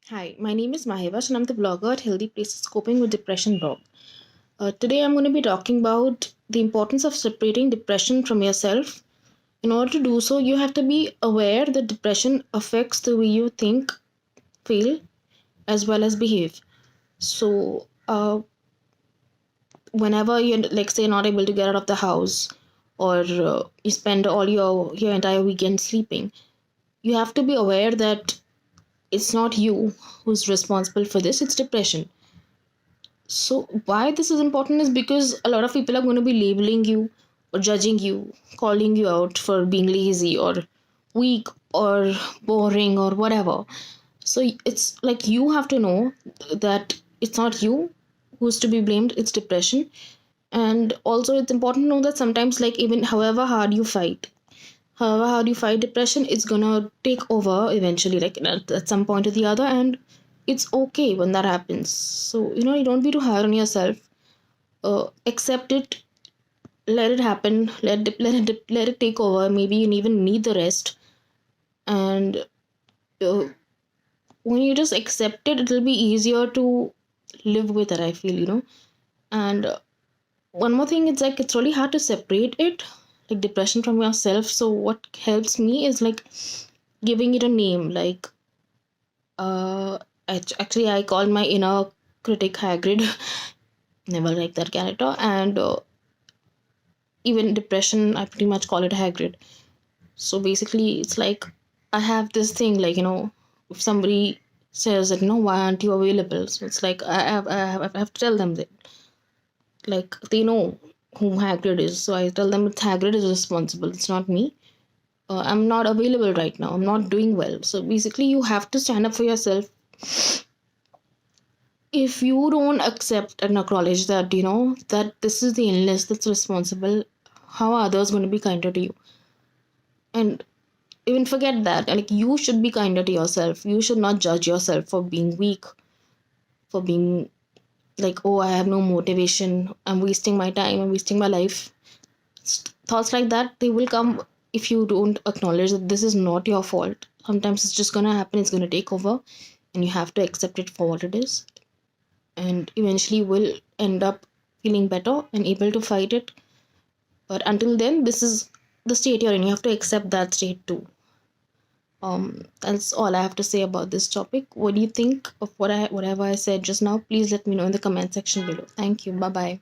Hi, my name is Mahevash and I'm the blogger at HealthyPlace's Coping with Depression blog. Today I'm going to be talking about the importance of separating depression from yourself. In order to do so, you have to be aware that depression affects the way you think, feel, as well as behave. So, whenever you're, like, say, not able to get out of the house or you spend all your entire weekend sleeping, you have to be aware that it's not you who's responsible for this, it's depression. So, why this is important is because a lot of people are going to be labeling you or judging you, calling you out for being lazy or weak or boring or whatever. So, it's like you have to know that it's not you who's to be blamed, it's depression. And also, it's important to know that sometimes, like, even however hard you fight depression, it's gonna take over eventually, like at some point or the other, and it's okay when that happens. So you don't be too hard on yourself. Accept it, let it happen, let it take over. Maybe you even need the rest, and uh, when you just accept it, it'll be easier to live with it, I feel. And one more thing, it's like it's really hard to separate it, like depression, from yourself. So what helps me is like giving it a name, like Uh, actually, I call my inner critic Hagrid. Never like that character. And even depression, I pretty much call it Hagrid. So basically, it's like I have this thing, like, if somebody says that, why aren't you available? So it's like I have to tell them that, like, they know who Hagrid is. So I tell them it's Hagrid is responsible. It's not me. I'm not available right now. I'm not doing well. So basically, you have to stand up for yourself. If you don't accept and acknowledge that that this is the illness that's responsible, how are others going to be kinder to you? And even forget that, like, you should be kinder to yourself. You should not judge yourself for being weak, for being like, oh, I have no motivation, I'm wasting my time, I'm wasting my life. Thoughts like that, they will come if you don't acknowledge that this is not your fault. Sometimes it's just going to happen, it's going to take over, and you have to accept it for what it is, and eventually will end up feeling better and able to fight it. But until then, this is the state you're in. You have to accept that state too. That's all I have to say about this topic. What do you think of whatever I said just now? Please let me know in the comment section below. Thank you. Bye bye.